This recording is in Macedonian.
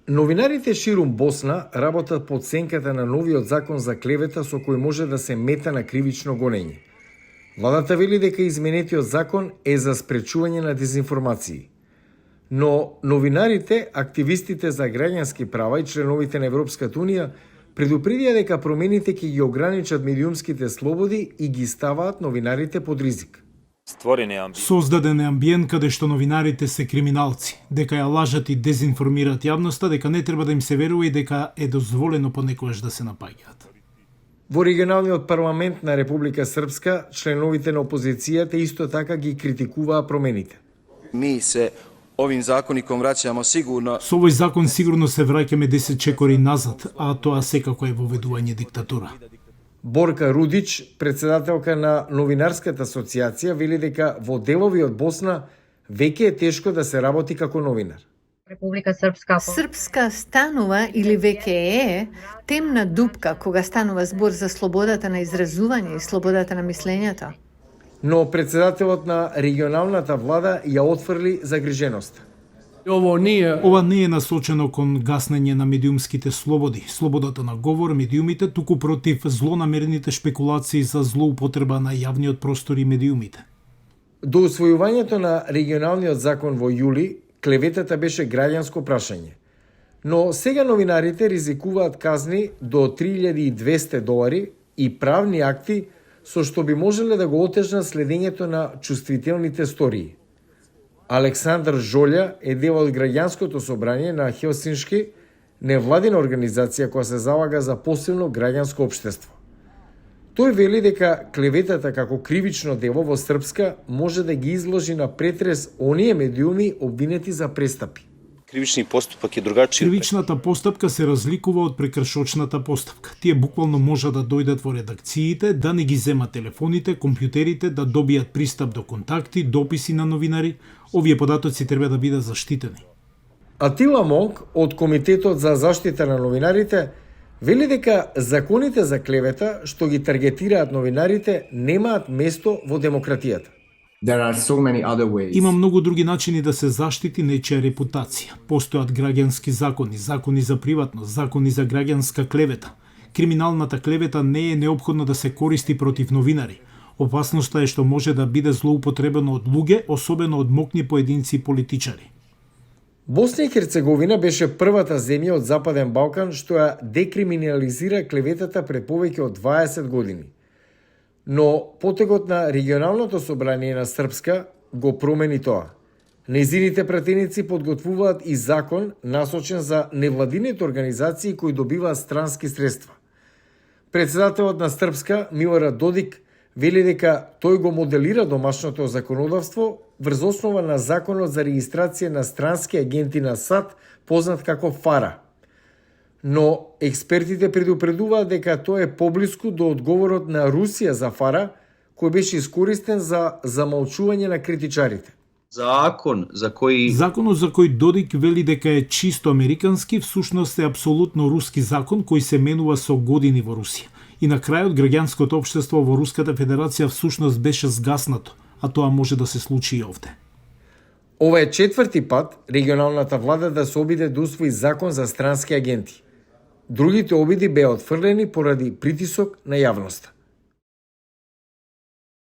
Новинарите ширум Босна работат под сенката на новиот закон за клевета со кој може да се мета на кривично гонење. Владата вели дека изменетиот закон е за спречување на дезинформации. Но новинарите, активистите за граѓански права и членовите на Европската Унија предупредија дека промените ќе ги ограничат медиумските слободи и ги ставаат новинарите под ризик. Создаден е амбиент каде што новинарите се криминалци, дека ја лажат и дезинформираат јавноста, дека не треба да им се верува и дека е дозволено понекогаш да се напаѓаат. Во регионалниот парламент на Република Српска, членовите на опозицијата исто така ги критикуваа промените. Ми се овим закоником враќамо сигурно. Со овој закон сигурно се враќаме 10 чекори назад, а тоа секако е воведување диктатура. Борка Рудич, председателка на Новинарската асоциација, вели дека во делови од Босна веќе е тешко да се работи како новинар. Република Српска. Српска станува или веќе е темна дупка кога станува збор за слободата на изразување и слободата на мислењето. Но председателот на регионалната влада ја отфрли загриженоста. Ова не е насочено кон гаснење на медиумските слободи, слободата на говор, медиумите, туку против злонамерените шпекулации за злоупотреба на јавниот простор и медиумите. До усвојувањето на регионалниот закон во јули, клеветата беше граѓанско прашање. Но сега новинарите ризикуваат казни до $3200 и правни акти со што би можеле да го отежнат следењето на чувствителните стории. Александар Жолја е дел од граѓанското собрание на Хелсиншки, невладина организација која се залага за посилно граѓанско општество. Тој вели дека клеветата како кривично дело во Српска може да ги изложи на претрес оние медиуми обвинети за престапи. Кривични постапак е другачи. Кривичната постапка се разликува од прекршочната постапка. Тие буквално може да дојдат во редакциите, да не ги земат телефоните, компјутерите, да добијат пристап до контакти, дописи на новинари. Овие податоци треба да бидат заштитени. Атила Монк од Комитетот за заштита на новинарите вели дека законите за клевета што ги таргетираат новинарите немаат место во демократијата. Има многу други начини да се заштити нечија репутација. Постојат граѓански закони, закони за приватност, закони за граѓанска клевета. Криминалната клевета не е неопходно да се користи против новинари. Опасноста е што може да биде злоупотребено од луѓе, особено од мокни поединци и политичари. Босна и Херцеговина беше првата земја од Западен Балкан што ја декриминализира клеветата пред повеќе од 20 години. Но потегот на регионалното собрание на Српска го промени тоа. Нејзините пратеници подготвуваат и закон насочен за невладините организации кои добиваат странски средства. Председателот на Српска, Милорад Додик, вели дека тој го моделира домашното законодавство врз основа на законот за регистрација на странски агенти на САД, познат како ФАРА. Но експертите предупредуваат дека тоа е поблиску до одговорот на Русија за ФАРА, кој беше искористен за замолчување на критичарите. Законот за кој Додик вели дека е чисто американски, всушност е апсолутно руски закон кој се менува со години во Русија. И на крајот граѓанското општество во Руската Федерација всушност беше згаснато, а тоа може да се случи и овде. Ова е четврти пат регионалната влада да се обиде да усвои закон за странски агенти. Другите обиди беа отфрлени поради притисок на јавноста.